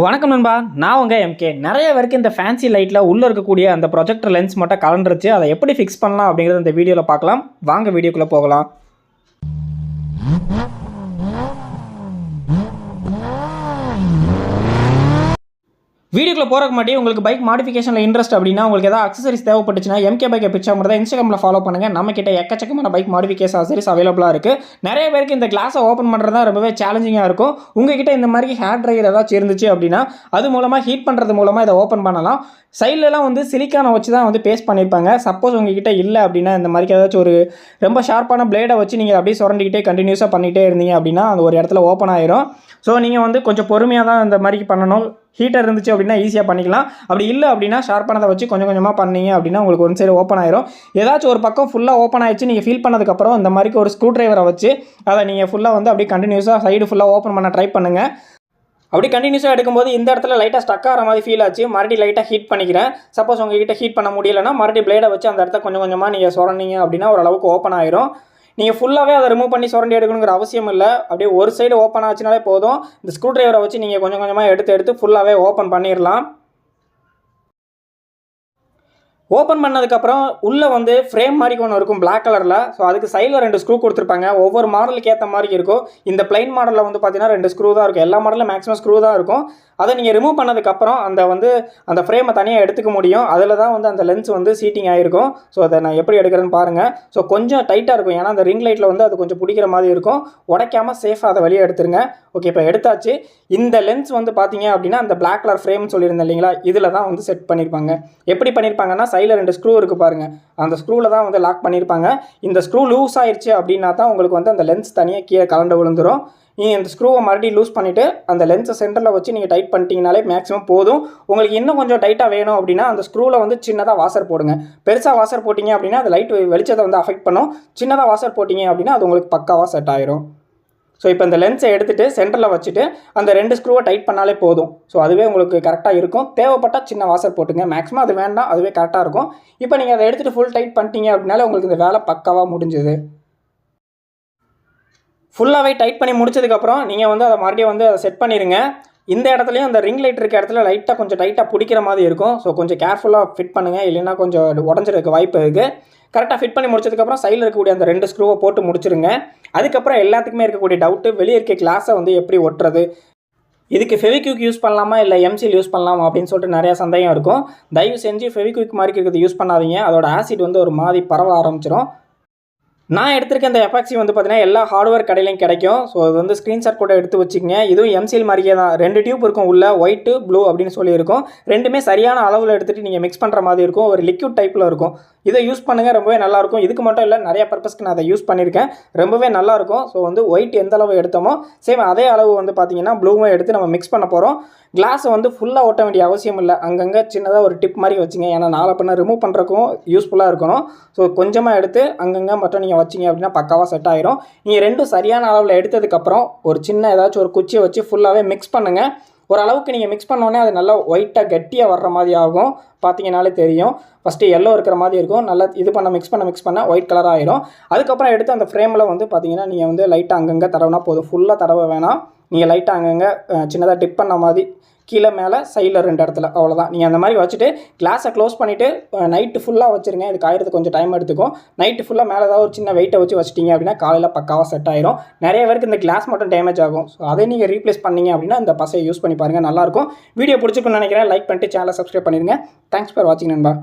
வணக்கம் நண்பா, நான் உங்கள் எம்கே. நிறைய பேருக்கு இந்த ஃபேன்சி லைட்டில் உள்ளே இருக்கக்கூடிய அந்த ப்ரொஜெக்டர் லென்ஸ் மட்டும் கலண்டுருச்சு. அதை எப்படி ஃபிக்ஸ் பண்ணலாம் அப்படிங்கிறத இந்த வீடியோவில் பார்க்கலாம். வாங்க வீடியோக்குள்ளே போகலாம். வீடியோக்குள்ள போகிறக்கு மாட்டி உங்களுக்கு பைக் மாடிஃபிகேஷனில் இன்ட்ரெஸ்ட் அப்படின்னா உங்களுக்கு ஏதாவது அக்சசரிஸ் தேவைப்பட்டுச்சுன்னா எம்கே பைக்கை பிச்சா மட்டும் தான் இன்ஸ்டாகிராமில் ஃபாலோ பண்ணுங்கள். நம்ம கிட்ட எக்கச்சக்கமான பைக் மாடிஃபிகேஷன் அக்சசரிஸ் அவைலபிளாக இருக்குது. நிறைய பேருக்கு இந்த கிளாஸை ஓப்பன் பண்ணுறது தான் ரொம்பவே சேலஞ்சிங்காக இருக்கும். உங்ககிட்ட இந்த மாதிரி ஹேர் ட்ரையர் ஏதாச்சும் இருந்துச்சு அப்படின்னா அது மூலமாக ஹீட் பண்ணுறது மூலமாக இதை ஓப்பன் பண்ணலாம். சைட்லலாம் வந்து சிலிக்கானை வச்சு தான் வந்து பேஸ்ட் பண்ணியிருப்பாங்க. சப்போஸ் உங்ககிட்ட இல்லை அப்படின்னா இந்த மாதிரி ஏதாச்சும் ஒரு ரொம்ப ஷார்ப்பான பிளேடை வச்சு நீங்கள் அப்படியே சுரண்டிக்கிட்டே கண்டினியூஸாக பண்ணிகிட்டே இருந்தீங்க அப்படின்னா அந்த ஒரு இடத்துல ஓப்பன் ஆயிரும். ஸோ நீங்கள் வந்து கொஞ்சம் பொறுமையாக தான் இந்த மாதிரி பண்ணணும். ஹீட்டர் இருந்துச்சு அப்படின்னா ஈஸியாக பண்ணிக்கலாம். அப்படி இல்லை அப்படின்னா ஷார்ப்பானதை வச்சு கொஞ்சம் கொஞ்சமாக பண்ணீங்க அப்படின்னா உங்களுக்கு ஒன் சைடு ஓப்பன் ஆயிரும். ஏதாச்சும் ஒரு பக்கம் ஃபுல்லாக ஓப்பன் ஆயிடுச்சு நீங்கள் ஃபீல் பண்ணதுக்கப்புறம் இந்த மாதிரி ஒரு ஸ்க்ரூ ட்ரைவரை வச்சு அதை நீங்கள் ஃபுல்லாக வந்து அப்படியே கண்டினியூஸாக சைடு ஃபுல்லாக ஓப்பன் பண்ண ட்ரை பண்ணுங்கள். அப்படி கண்டினியூஸாக எடுக்கும்போது இந்த இடத்துல லைட்டாக ஸ்டக் ஆகிற மாதிரி ஃபீல் ஆச்சு. மறுபடியும் லைட்டாக ஹீட் பண்ணிக்கிறேன். சப்போஸ் உங்ககிட்ட ஹீட் பண்ண முடியலைன்னா மறுபடியும் பிளேடை வச்சு அந்த இடத்த கொஞ்சம் கொஞ்சமாக நீங்கள் சுரண்டிங்க அப்படின்னா ஓரளவுக்கு ஓப்பன் ஆயிரும். நீங்கள் ஃபுல்லாகவே அதை ரிமூவ் பண்ணி சுரண்டி எடுக்கணுங்கிற அவசியம் இல்லை. அப்படியே ஒரு சைடு ஓப்பன் ஆச்சுனாலே போதும். இந்த ஸ்க்ரூ ட்ரைவரை வச்சு நீங்கள் கொஞ்சம் கொஞ்சமாக எடுத்து ஃபுல்லாகவே ஓப்பன் பண்ணிடலாம். ஓப்பன் பண்ணதுக்கப்புறம் உள்ளே வந்து ஃப்ரேம் மாதிரி ஒன்று இருக்கும் பிளாக் கலரில். ஸோ அதுக்கு சைடில் 2 ஸ்க்ரூ கொடுத்துருப்பாங்க. ஒவ்வொரு மாடலுக்கு ஏற்ற மாதிரி இருக்கும். இந்த பிளைன் மாடலில் வந்து பார்த்தீங்கன்னா 2 ஸ்க்ரூ தான் இருக்கும். எல்லா மாடலில் மேக்ஸிமம் ஸ்க்ரூ தான் இருக்கும். அதை நீங்கள் ரிமூவ் பண்ணதுக்கப்புறம் அந்த ஃப்ரேமை தனியாக எடுத்துக்க முடியும். அதில் தான் வந்து அந்த லென்ஸ் வந்து சீட்டிங் ஆகிருக்கும். ஸோ அதை நான் எப்படி எடுக்கிறேன்னு பாருங்கள். ஸோ கொஞ்சம் டைட்டாக இருக்கும். ஏன்னா அந்த ரிங் லைட்டில் வந்து அது கொஞ்சம் பிடிக்கிற மாதிரி இருக்கும். உடைக்காமல் சேஃபாக அதை வெளியே எடுத்துருங்க. ஓகே, இப்போ எடுத்தாச்சு. இந்த லென்ஸ் வந்து பார்த்தீங்க அப்படின்னா அந்த பிளாக் கலர் ஃப்ரேம்னு சொல்லியிருந்தேன் இல்லைங்களா, இதில் தான் வந்து செட் பண்ணியிருப்பாங்க. எப்படி பண்ணியிருப்பாங்கன்னா சைடில் 2 ஸ்க்ரூ இருக்குது பாருங்கள். அந்த ஸ்க்ரூவில் தான் வந்து லாக் பண்ணியிருப்பாங்க. இந்த ஸ்க்ரூ லூஸ் ஆயிடுச்சு அப்படின்னா தான் உங்களுக்கு வந்து அந்த லென்ஸ் தனியாக கீழே கலண்டு விழுந்துடும். நீங்கள் இந்த ஸ்க்ரூவை மறுபடியும் லூஸ் பண்ணிவிட்டு அந்த லென்ஸை சென்டரில் வச்சு நீங்கள் டைட் பண்ணிட்டீங்கனாலே மேக்ஸிமம் போதும். உங்களுக்கு இன்னும் கொஞ்சம் டைட்டாக வேணும் அப்படின்னா அந்த ஸ்க்ரூவில் வந்து சின்னதாக வாசர் போடுங்க. பெருசாக வாசர் போட்டிங்க அப்படின்னா அது லைட் வெளிச்சத்தை வந்து அஃபெக்ட் பண்ணும். சின்னதாக வாசர் போட்டிங்க அப்படின்னா அது உங்களுக்கு பக்காவாக செட் ஆயிரும். ஸோ இப்போ இந்த லென்ஸை எடுத்துகிட்டு சென்டரில் வச்சுட்டு அந்த 2 ஸ்க்ரூவை டைட் பண்ணாலே போதும். ஸோ அதுவே உங்களுக்கு கரெக்டாக இருக்கும். தேவைப்பட்டால் சின்ன வாசர் போட்டுங்க. மேக்ஸிமம் அது வேண்டாம், அதுவே கரெக்டாக இருக்கும். இப்போ நீங்கள் அதை எடுத்துகிட்டு ஃபுல் டைட் பண்ணிட்டீங்க அப்படின்னாலே உங்களுக்கு இந்த வேலை பக்காவாக முடிஞ்சுது. ஃபுல்லாகவே டைட் பண்ணி முடிச்சதுக்கப்புறம் நீங்கள் வந்து அதை மறுபடியும் வந்து அதை செட் பண்ணிடுங்க. இந்த இடத்துலையும் அந்த ரிங் லைட் இருக்க இடத்துல லைட்டாக கொஞ்சம் டைட்டாக பிடிக்கிற மாதிரி இருக்கும். ஸோ கொஞ்சம் கேர்ஃபுல்லாக ஃபிட் பண்ணுங்கள், இல்லைன்னா கொஞ்சம் உடஞ்சிருக்க வாய்ப்பு இருக்குது. கரெக்டாக ஃபிட் பண்ணி முடிச்சதுக்கப்புறம் சைடில் இருக்கக்கூடிய அந்த 2 ஸ்க்ரூவை போட்டு முடிச்சிருங்க. அதுக்கப்புறம் எல்லாத்துக்குமே இருக்கக்கூடிய டவுட்டு வெளியே இருக்க கிளாஸை வந்து எப்படி ஒட்டுறது, இதுக்கு ஃபெவிக்விக் யூஸ் பண்ணலாமா இல்லை எம்சில் யூஸ் பண்ணலாமா அப்படின்னு சொல்லிட்டு நிறையா சந்தேகம் இருக்கும். தயவு செஞ்சு ஃபெவிக்விக் மாதிரி இருக்கிறது யூஸ் பண்ணாதீங்க. அதோட ஆசிட் வந்து ஒரு மாதிரி பரவ ஆரம்பிச்சிடும். நான் எடுத்திருக்க இந்த எபாக்சி வந்து பார்த்தீங்கன்னா எல்லா ஹார்ட்வேர் கடையிலையும் கிடைக்கும். ஸோ அது வந்து ஸ்க்ரீன்ஷாட் கூட எடுத்து வச்சுக்கங்க. இதுவும் எம்சிஎல் மாதிரியே தான். 2 டியூப் இருக்கும் உள்ள, ஒயிட்டு ப்ளூ அப்படின்னு சொல்லியிருக்கும். ரெண்டுமே சரியான அளவில் எடுத்துகிட்டு நீங்கள் மிக்ஸ் பண்ணுற மாதிரி இருக்கும். ஒரு லிக்விட் டைப்பில் இருக்கும். இதை யூஸ் பண்ணுங்கள், ரொம்பவே நல்லாயிருக்கும். இதுக்கு மட்டும் இல்லை, நிறைய பர்பஸ்க்கு நான் அதை யூஸ் பண்ணியிருக்கேன். ரொம்பவே நல்லாயிருக்கும். ஸோ வந்து ஒயிட் எந்த அளவு எடுத்தோமோ சேம் அதே அளவு வந்து பார்த்தீங்கன்னா ப்ளூவும் எடுத்து நம்ம மிக்ஸ் பண்ண போகிறோம். கிளாஸை வந்து ஃபுல்லாக ஒட்ட வேண்டிய அவசியம் இல்லை. அங்கங்கே சின்னதாக ஒரு டிப் மாதிரி வச்சுங்க. ஏன்னா நாளை பண்ண ரிமூவ் பண்ணுறக்கும் யூஸ்ஃபுல்லாக இருக்கணும். ஸோ கொஞ்சமாக எடுத்து அங்கங்கே மட்டும் நீங்கள் வச்சிங்க அப்படின்னா பக்காவாக செட் ஆயிரும். நீங்கள் 2 சரியான அளவில் எடுத்ததுக்கப்புறம் ஒரு சின்ன ஏதாச்சும் ஒரு குச்சியை வச்சு ஃபுல்லாகவே மிக்ஸ் பண்ணுங்கள். ஓரளவுக்கு நீங்கள் மிக்ஸ் பண்ணோன்னே அது நல்லா ஒயிட்டாக கட்டியாக வர்ற மாதிரி ஆகும். பார்த்தீங்கனாலே தெரியும். ஃபஸ்ட்டு எல்லோ இருக்கிற மாதிரி இருக்கும். நல்லா இது பண்ண மிக்ஸ் பண்ண ஒயிட் கலர் ஆயிரும். அதுக்கப்புறம் எடுத்து அந்த ஃப்ரேமில் வந்து பார்த்தீங்கன்னா நீங்கள் வந்து லைட்டாக அங்கங்கே தடவினா போதும். ஃபுல்லாக தடவ வேணாம். நீங்கள் லைட்டாக அங்கங்கே சின்னதாக டிப் பண்ண மாதிரி கீழே மேலே சைடில் 2 இடத்துல, அவ்வளோதான். நீங்கள் அந்த மாதிரி வச்சுட்டு கிளாஸை க்ளோஸ் பண்ணிவிட்டு நைட்டு ஃபுல்லாக வச்சுருங்க. இது காயறதுக்கு கொஞ்சம் டைம் எடுத்துக்கும். நைட்டு ஃபுல்லாக மேலே ஏதாவது ஒரு சின்ன வெயிட்டை வச்சிட்டிங்க அப்படின்னா காலையில் பக்காவாக செட் ஆயிரும். நிறைய பேருக்கு இந்த கிளாஸ் மட்டும் டேமேஜ் ஆகும். ஸோ அதை நீங்கள் ரீப்ளேஸ் பண்ணிங்க அப்படின்னா இந்த பசையை யூஸ் பண்ணி பாருங்கள், நல்லாயிருக்கும். வீடியோ பிடிச்சிருக்குன்னு நினைக்கிறேன். லைக் பண்ணிட்டு சேனலை சப்ஸ்கிரைப் பண்ணிடுங்க. தேங்க்ஸ் ஃபார் வாட்சிங் நண்பா.